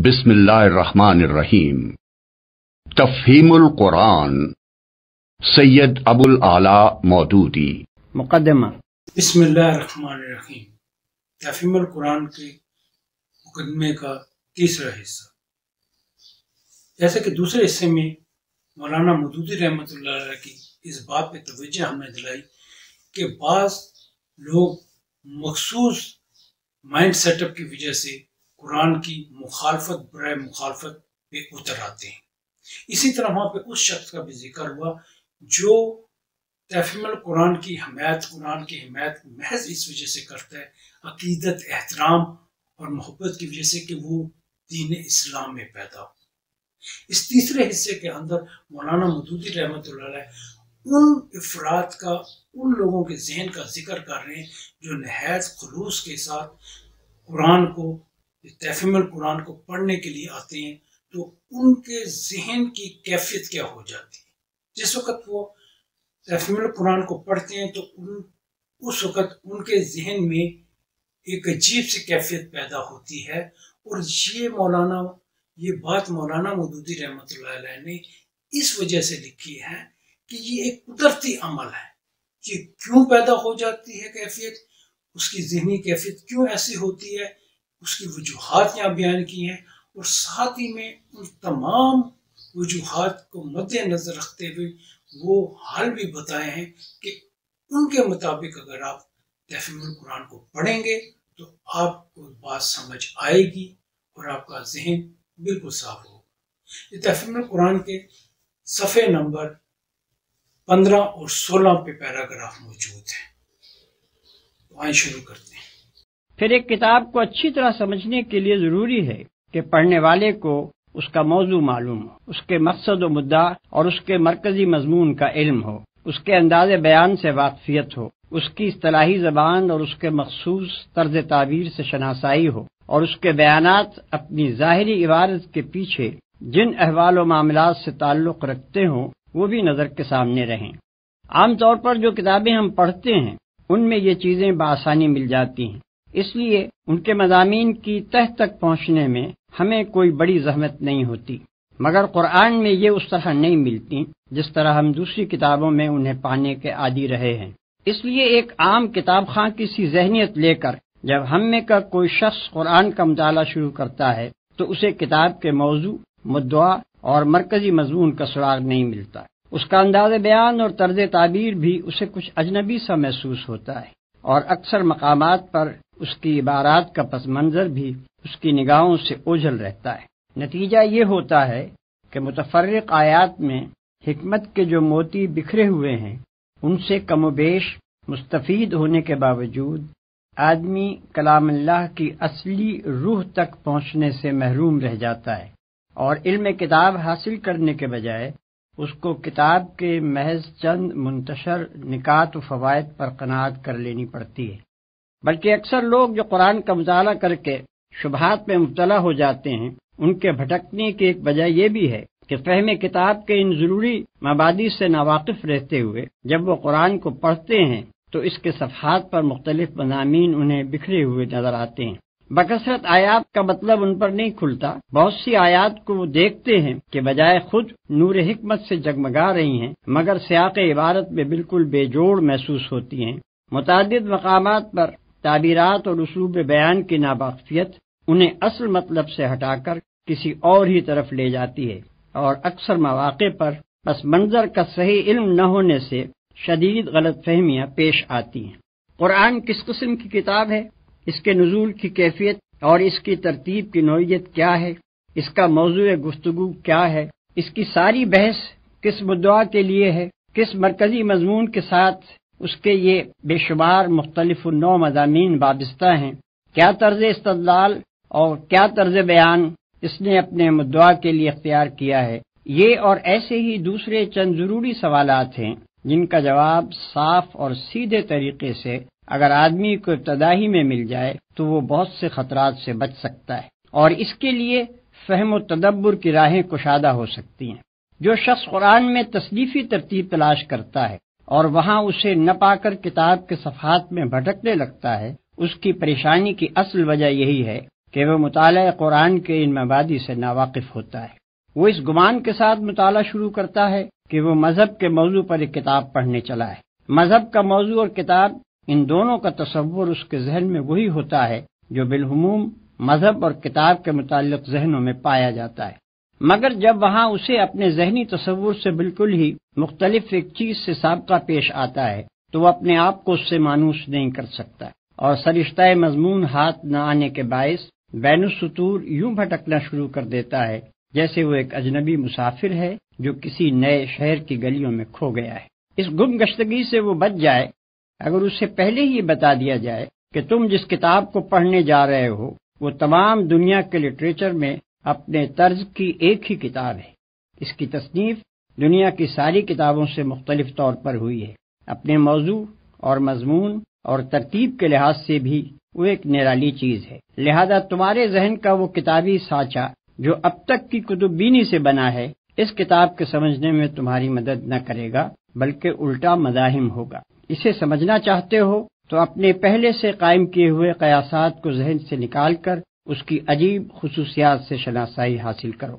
بسم اللہ الرحمن الرحیم۔ تفہیم القرآن، سید ابو الاعلیٰ مودودی۔ مقدمہ۔ بسم اللہ الرحمن الرحیم۔ تفہیم القرآن کے مقدمے کا تیسرا حصہ۔ جیسے کہ دوسرے حصے میں مولانا مودودی رحمۃ اللہ علیہ کی اس بات پہ توجہ ہم نے دلائی کہ بعض لوگ مخصوص مائنڈ سیٹ اپ کی وجہ سے قرآن کی مخالفت برائے مخالفت پہ اتر آتے ہیں۔ اسی طرح وہاں پہ اس شخص کا بھی ذکر ہوا جو تفہیم القرآن کی حمایت، قرآن کی حمایت محض اس وجہ سے کرتا ہے، عقیدت، احترام اور محبت کی وجہ سے کہ وہ دین اسلام میں پیدا ہو۔ اس تیسرے حصے کے اندر مولانا مودودی رحمۃ اللہ علیہ ان افراد کا، ان لوگوں کے ذہن کا ذکر کر رہے ہیں جو نہایت خلوص کے ساتھ قرآن کو، تفہیم القرآن کو پڑھنے کے لیے آتے ہیں، تو ان کے ذہن کی کیفیت کیا ہو جاتی ہے۔ جس وقت وہ تفہیم القرآن کو پڑھتے ہیں تو اس وقت ان کے ذہن میں ایک عجیب سی کیفیت پیدا ہوتی ہے، اور یہ بات مولانا مودودی رحمۃ اللہ علیہ نے اس وجہ سے لکھی ہے کہ یہ ایک قدرتی عمل ہے۔ یہ کیوں پیدا ہو جاتی ہے کیفیت، اس کی ذہنی کیفیت کیوں ایسی ہوتی ہے، اس کی وجوہات یہاں بیان کی ہیں، اور ساتھ ہی میں ان تمام وجوہات کو مد نظر رکھتے ہوئے وہ حل بھی بتائے ہیں کہ ان کے مطابق اگر آپ تفہیم القرآن کو پڑھیں گے تو آپ کو بات سمجھ آئے گی اور آپ کا ذہن بالکل صاف ہوگا۔ یہ تفہیم القرآن کے صفحے نمبر 15 اور 16 پہ پیراگراف موجود ہے۔ تو آئیں شروع کرتے ہیں۔ پھر ایک کتاب کو اچھی طرح سمجھنے کے لیے ضروری ہے کہ پڑھنے والے کو اس کا موضوع معلوم ہو، اس کے مقصد و مدعا اور اس کے مرکزی مضمون کا علم ہو، اس کے انداز بیان سے واقفیت ہو، اس کی اصطلاحی زبان اور اس کے مخصوص طرز تعبیر سے شناسائی ہو، اور اس کے بیانات اپنی ظاہری عبارت کے پیچھے جن احوال و معاملات سے تعلق رکھتے ہوں وہ بھی نظر کے سامنے رہیں۔ عام طور پر جو کتابیں ہم پڑھتے ہیں ان میں یہ چیزیں بآسانی مل جاتی ہیں، اس لیے ان کے مضامین کی تہ تک پہنچنے میں ہمیں کوئی بڑی زحمت نہیں ہوتی، مگر قرآن میں یہ اس طرح نہیں ملتی جس طرح ہم دوسری کتابوں میں انہیں پانے کے عادی رہے ہیں۔ اس لیے ایک عام کتاب خواں کی سی ذہنیت لے کر جب ہم میں کا کوئی شخص قرآن کا مطالعہ شروع کرتا ہے تو اسے کتاب کے موضوع، مدعا اور مرکزی مضمون کا سراغ نہیں ملتا۔ اس کا انداز بیان اور طرز تعبیر بھی اسے کچھ اجنبی سا محسوس ہوتا ہے، اور اکثر مقامات پر اس کی عبارات کا پس منظر بھی اس کی نگاہوں سے اوجھل رہتا ہے۔ نتیجہ یہ ہوتا ہے کہ متفرق آیات میں حکمت کے جو موتی بکھرے ہوئے ہیں ان سے کم و بیش مستفید ہونے کے باوجود آدمی کلام اللہ کی اصلی روح تک پہنچنے سے محروم رہ جاتا ہے، اور علم کتاب حاصل کرنے کے بجائے اس کو کتاب کے محض چند منتشر نکات و فوائد پر قناعت کر لینی پڑتی ہے۔ بلکہ اکثر لوگ جو قرآن کا مطالعہ کر کے شبہات میں مبتلا ہو جاتے ہیں، ان کے بھٹکنے کی ایک وجہ یہ بھی ہے کہ فہم کتاب کے ان ضروری مبادی سے ناواقف رہتے ہوئے جب وہ قرآن کو پڑھتے ہیں تو اس کے صفحات پر مختلف مضامین انہیں بکھرے ہوئے نظر آتے ہیں۔ بکثرت آیات کا مطلب ان پر نہیں کھلتا۔ بہت سی آیات کو وہ دیکھتے ہیں کہ بجائے خود نور حکمت سے جگمگا رہی ہیں مگر سیاق عبارت میں بالکل بے جوڑ محسوس ہوتی ہیں۔ متعدد مقامات پر تعبیرات اور اسلوب بیان کی ناواقفیت انہیں اصل مطلب سے ہٹا کر کسی اور ہی طرف لے جاتی ہے، اور اکثر مواقع پر پس منظر کا صحیح علم نہ ہونے سے شدید غلط فہمیاں پیش آتی ہیں۔ قرآن کس قسم کی کتاب ہے، اس کے نزول کی کیفیت اور اس کی ترتیب کی نوعیت کیا ہے، اس کا موضوع گفتگو کیا ہے، اس کی ساری بحث کس مدعا کے لیے ہے، کس مرکزی مضمون کے ساتھ اس کے یہ بے شمار مختلف النوع مضامین وابستہ ہیں، کیا طرز استدلال اور کیا طرز بیان اس نے اپنے مدعا کے لیے اختیار کیا ہے، یہ اور ایسے ہی دوسرے چند ضروری سوالات ہیں جن کا جواب صاف اور سیدھے طریقے سے اگر آدمی کو ابتدائی میں مل جائے تو وہ بہت سے خطرات سے بچ سکتا ہے، اور اس کے لیے فہم و تدبر کی راہیں کشادہ ہو سکتی ہیں۔ جو شخص قرآن میں تصنیفی ترتیب تلاش کرتا ہے اور وہاں اسے نہ پا کر کتاب کے صفحات میں بھٹکنے لگتا ہے، اس کی پریشانی کی اصل وجہ یہی ہے کہ وہ مطالعہ قرآن کے ان مبادی سے ناواقف ہوتا ہے۔ وہ اس گمان کے ساتھ مطالعہ شروع کرتا ہے کہ وہ مذہب کے موضوع پر ایک کتاب پڑھنے چلا ہے۔ مذہب کا موضوع اور کتاب، ان دونوں کا تصور اس کے ذہن میں وہی ہوتا ہے جو بالعموم مذہب اور کتاب کے متعلق ذہنوں میں پایا جاتا ہے، مگر جب وہاں اسے اپنے ذہنی تصور سے بالکل ہی مختلف ایک چیز سے سابقہ پیش آتا ہے تو وہ اپنے آپ کو اس سے مانوس نہیں کر سکتا، اور سرشتہ مضمون ہاتھ نہ آنے کے باعث بین السطور یوں بھٹکنا شروع کر دیتا ہے جیسے وہ ایک اجنبی مسافر ہے جو کسی نئے شہر کی گلیوں میں کھو گیا ہے۔ اس گم گشتگی سے وہ بچ جائے اگر اسے پہلے ہی بتا دیا جائے کہ تم جس کتاب کو پڑھنے جا رہے ہو وہ تمام دنیا کے لٹریچر میں اپنے طرز کی ایک ہی کتاب ہے۔ اس کی تصنیف دنیا کی ساری کتابوں سے مختلف طور پر ہوئی ہے، اپنے موضوع اور مضمون اور ترتیب کے لحاظ سے بھی وہ ایک نرالی چیز ہے، لہذا تمہارے ذہن کا وہ کتابی سانچہ جو اب تک کی کتب بینی سے بنا ہے اس کتاب کے سمجھنے میں تمہاری مدد نہ کرے گا بلکہ الٹا مزاحم ہوگا۔ اسے سمجھنا چاہتے ہو تو اپنے پہلے سے قائم کیے ہوئے قیاسات کو ذہن سے نکال کر اس کی عجیب خصوصیات سے شناسائی حاصل کرو۔